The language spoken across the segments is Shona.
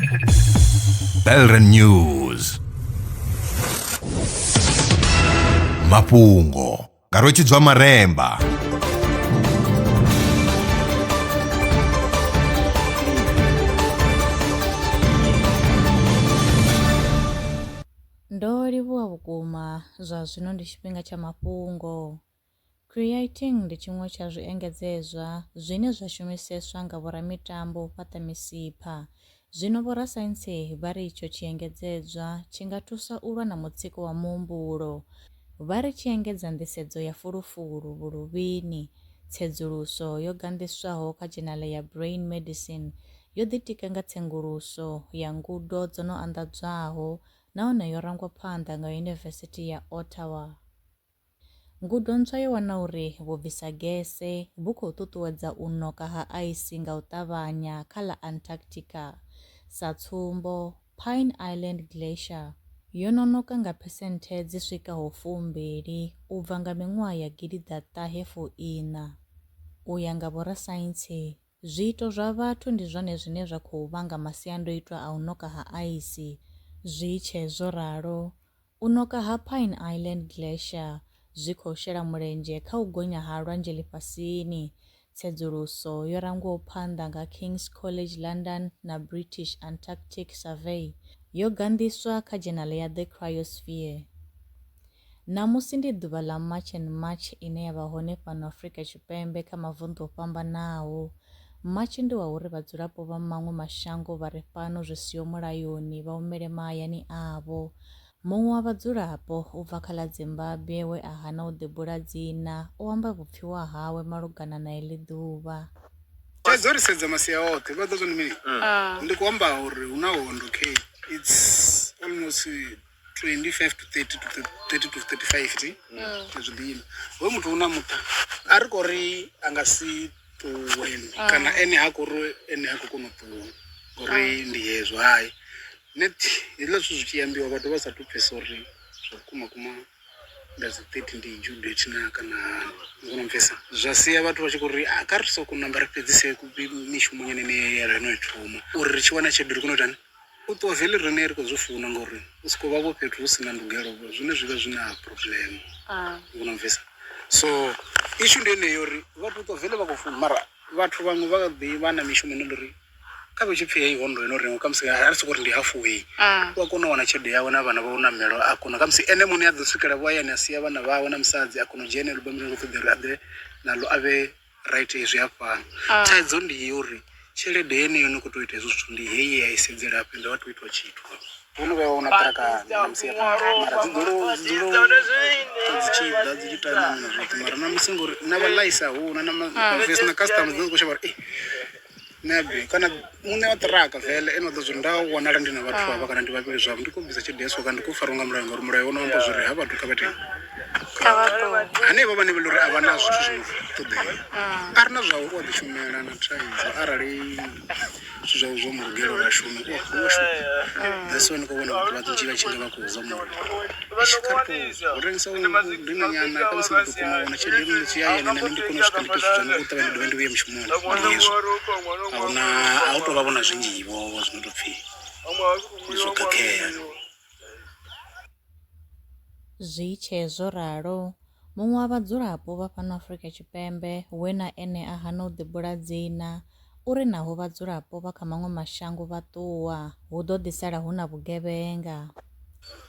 Belren News. Mapungo. Karochidzwa Maremba. Ndo livhuwa vhukuma zwa zwino ndi tshifhinga tsha mafhungo. Creating ndi tshiṅwe tsha zwiengedzezwa zwine zwa shumiseswa nga vhoramitambo u fhaṱa misipha. Zwino vhorasaintsi vha ri itsho tshiengedzedzwa tshi nga thusa u lwa na mutsiko wa muhumbulo. Vha ri tshi engedza nḓisedzo ya fulufulu vhuluvhini. Tsedzuluso yo gandiswaho kha dzhenale ya Brain Medicine yo ḓitika nga tsenguluso ya ngudo dzo no anḓadzwaho nahone yo rangwa phanḓa nga Yunivesithi ya Ottawa. Ngudo ntswa yo wana uri vhubvisa gese vhu khou ṱuṱuwedza u noka ha aisi nga u ṱavhanya kha ḽa Antarctica. Sa tsumbo, Pine Island Glacier yo no noka nga phesenthe dzi swikaho 20 u bva nga miṅwaha ya 1940. U ya nga vhorasaintsi, zwiito zwa vhathu ndi zwone zwine zwa khou vhanga masiandoitwa a u noka ha aisi. Zwi tshe zwo ralo, u noka ha Pine Island Glacier zwi khou shela mulenzhe kha u gonya ha lwanzhe ḽifhasini. Tsedzuluso yo rangwaho phanḓa nga King's College London na British Antarctic Survey yo gandiswa kha dzhenale ya The Cryosphere. Namusi ndi ḓuvha ḽa March and March ine ya vha hone fhano Afrika Tshipembe kha mavunḓu o fhambanaho. March ndi wa uri vhadzulapo vha maṅwe mashango vha re fhano zwi siho mulayoni vha humele mahayani avho. Muṅwe wa vhadzulapo u bva kha ḽa Zimbabwe we a hana u ḓibula dzina o amba vhupfiwa hawe malugana na iḽi ḓuvha. Thaidzo ri sedza masia oṱhe vha ḓo zwone mini ndi khou amba uri hu na hondo okay, it's almost 25 to 30 to 30 to 35 zwiḓini hoyu muthu una muṱa a ri khou ri a nga si ṱuweni kana ene ha khou ri ene ha khou kona u ṱuwa ngori ndi hezwo hayi net hezwiḽa zwithu zwi tshi ambiwa vhathu vha sa tu pfesa uri zwa vhukuma kuma nda dzi 30 ndi due date na kana ngono mfesa zwa sia vhathu vha tshi khou ri a ka ri soko namba ri fhedzise mishumo yenene ya reno ithuma uri ri tshi wana tshelede ri kone u itani u ṱuwa veḽi rine ri khou zwi funa ngori u soko vha vho fhethu hu sina ndugelo zwine zwi vha zwi na problem ngono mfesa so issue ndi yeneyo uri vhathu ṱuwa veḽi vha khou funa mara vhathu vhaṅwe vha ḓi vha na mishumo ine uri kha vhe tshi pfi heyi hondo ino renga kha musi a ri soko ri ndi halfway u a kona u wana tshelede yawe na vhana vha u namelo a kona kha musi ene muṋe a ḓo swikela vhuhayani a sia vhana vhawe na musadzi a kona u dzhena lubamini lo ṱoḓa uri a ḓe naḽo a vhe right hezwi a fhano. Thaidzo ndi uri tshelede yeneyo ni khou tou ita hezwo zwithu ndi heyi ya i sedzela hafho ende vha tou itiwa tshithu vhono vha una ṱaraka na musi mara dzi tshi ḓa dzi tshi tana na zwoṱhe mara na musi ngori na vha laisa hu na mavesi na customers dzi khou shavha uri maybe kana muṋe wa ṱiraka vele ene wa ḓo zwi nda wanala ndi na vhathu vhavha kana ndi vhavhili zwavho ndi khou bvisa tshelede yaso kana ndi khou fariwa nga mulayo ngauri mulayo wono amba zwori ha vhathu kha vhathu hanevho vhane vha uri a vha na zwithu zwino ṱoḓea a ri na zwa uri wa ḓi shumela na thaidzo arali zwithu zwawe zwo mulugela uri a shume u a shuma that's why ni khou vhona vhathu vhanzhi vha tshi nga vha khou zwa muli u rengisa ndi na nyana kha musi ndi ḓo kona u wana tshelede ndi tshi ya yena na ndi kona u swika ndi zwithu zwa ndi khou ṱavhanya ndi dovhe ndi vhuye mushumoni a u tou vha vhona zwinzhivho zwino tou pfhi zwo khakhea. Zwi tshe zwo ralo, muṅwe wa vhadzulapo vha fhano Afrika Tshipembe we na ene a hana u ḓibula dzina uri naho vhadzulapo vha kha maṅwe mashango vha ṱuwa hu ḓo ḓi sala hu na vhugevhenga.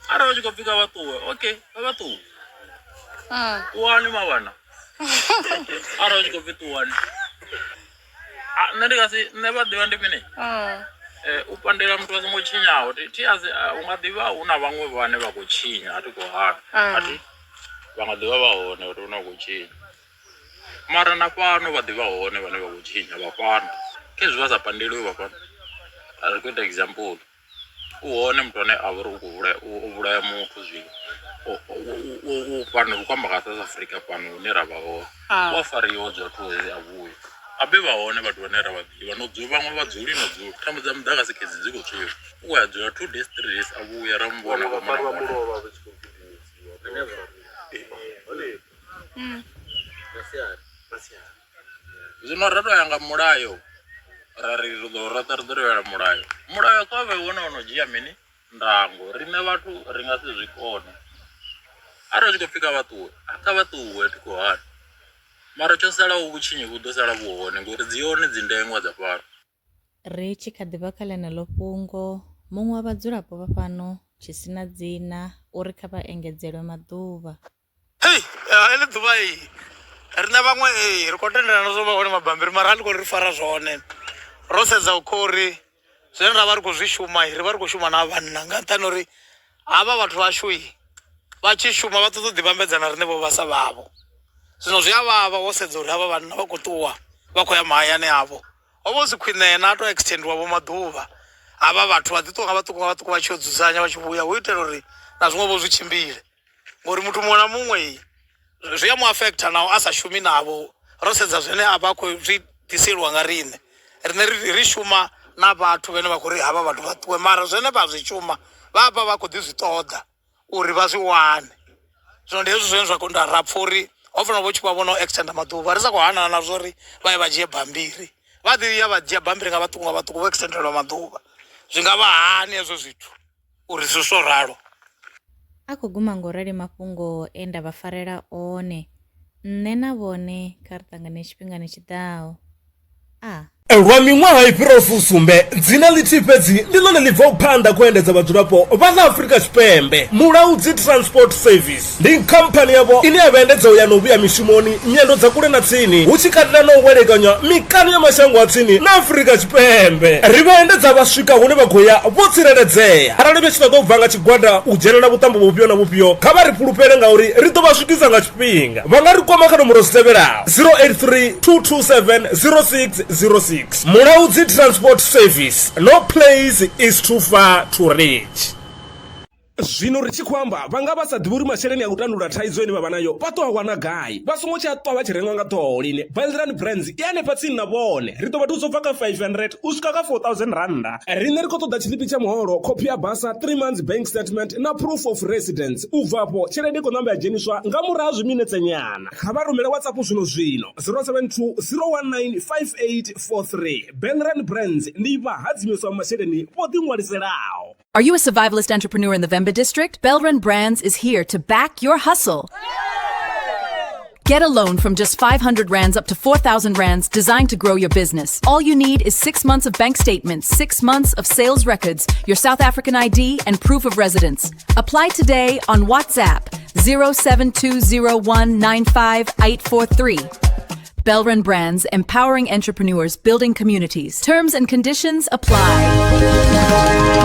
Arali vha tshi khou pfika vha ṱuwe okay vha ṱuwe ṱuwani mavhana arali vha tshi khou pfi ṱuwani nṋe ndi nga si nṋe vha ḓivha ndi mini u pandela muthu a songo tshinyaho thi asi u nga ḓivha hu na vhaṅwe vhane vha khou tshinya a thi khou hana athi vha nga ḓivha vha hone uri hu na khou tshinya mara na fhano vha ḓivha hone vhane vha khou tshinya vha fhano khezwi vha sa pandeliwe vha fhano a ri khou ita example u hone muthu ane a vha uri u vhulaya muthu zwino u fhano u kwamba kha South Africa fhano hune ra vha hone u a fariwa dzwa thuzi a vhuya a be vha hone vhathu vhane ra vha ḓivha no dzula vhaṅwe vha dzuli no dzula thambo dza muḓagasi khedzi dzi khou tswiwa u a dzula 2 days 3 days a vhuya ra muvhona kwa mara zwino ra tou ya nga mulayo ri ḓo roṱa ri ḓo rivhela mulayo kha vhe wone ono dzhia mini ndango riṋe vhathu ri nga si zwi kone arali tshi khou pfhi kha vha ṱuwe ti khou hani mara tsho salaho vhutshinyi vhu ḓo sala vhu hone ngori dzi hone dzi ndengwa dza fhano. Ri tshi kha ḓi vha kha ḽeneḽo fhungo, muṅwe wa vhadzulapo vha fhano tshi sina dzina uri kha vha engedzelwe maḓuvha. Hei, eḽi ḓuvha riṋe vhaṅwe ri khou tendelana zwo vha hone mabambiri mara a ḽi khou ri fara zwone ro sedza khori zwine ra vha ri khou zwi shuma ri vha ri khou shuma na vhanna nga nṱhani uri havha vhathu vhashu vha tshi shuma vha ṱoḓa u ḓivhambedza na riṋe vho vha sa vhavho. Zwino zwi a vhavha wo sedza uri havha vhanna vha khou ṱuwa vha khou ya mahayani avho. Ho vha hu si khwine na a tou extendiwa vho maḓuvha havha vhathu vha ḓi ṱuwa nga vhaṱuku vha tshi yo dzudzanya vha tshi vhuya hu itela uri na zwiṅwe vho zwi tshimbile ngori muthu muṅwe na muṅwe zwi a mu afecta naho a sa shumi navho. Ro sedza zwine a vha khou zwi ḓiseliwa nga riṋe ri shuma na vhathu vhane vha khou ri havha vhathu vha ṱuwe mara zwine vha zwi shuma vha vha vha khou ḓi zwi ṱoḓa uri vha zwi wane. Zwino ndi hezwi zwine zwa khou nda rapfa uri ho fanela vho tshi vha vhona u extenda maḓuvha ri sa khou hanana na zwo uri vha ye vha dzhie bambiri vha ḓi ya vha dzhia bambiri nga vhaṱuku vho extendelwa maḓuvha zwi nga vha hani hezwo zwithu uri zwi so ralo. A khou guma ngo rali mafhungo e nda vha farela one nṋe na vhone kha ri ṱangane tshifhingani tshiḓaho. Lwa miṅwaha i fhiraho fusumbe dzina ḽithihi fhedzi ndi ḽone ḽi bvaho phanḓa khou endedza vhadzulapo vha ḽa Afrika Tshipembe. Mulaudzi Transport Service ndi khamphani yavho ine ya vha endedza u ya na u vhuya mishumoni nyendo dza kule na tsini hu tshi katela na u welekanya mikano ya mashango a tsini na Afrika Tshipembe. Ri vha endedza vha swika hune vha khou ya vho tsireledzea. Arali vha tshi ṱoḓa u bva nga tshigwada u dzhenelela vhuṱambo vhufhio na vhufhio kha vha ri fhulufhele ngauri ri ḓo vha swikisa nga tshifhinga. Vha nga ri kwama kha nomboro dzi tevhelaho 083 227 0606. Mulaudzi Transport Service. No place is too far to reach. Zwino ri tshi khou amba vha nga vha sa ḓivhi uri masheleni a u tandulula thaidzo ine vha vha nayo vha ṱo a wana gai vha songo tsha ṱwa vha tshi renga nga ṱhoho lini. Belrand Brands i hanefha tsini na vhone ri ḓo vha thusa u bva kha 500 u swika kha 4000 randa. Riṋe ri khou ṱoḓa tshiḽipi tsha muholo, khophi ya basa, 3 months bank statement na proof of residence. U bvapo tshelede i khou ṋamba ya dzheniswa nga murahu ha zwiminetse nyana. Kha vha rumele WhatsApp zwino 072 019 5843. Belrand Brands ndi vha hadzimiswa masheleni vho ḓi ṅwaliselaho. Are you a survivalist entrepreneur in the Vemba district? Belrand Brands is here to back your hustle. Get a loan from just 500 rands up to 4,000 rands designed to grow your business. All you need is 6 months of bank statements, 6 months of sales records, your South African ID, and proof of residence. Apply today on WhatsApp 07201958843. Belrand Brands, empowering entrepreneurs, building communities. Terms and conditions apply.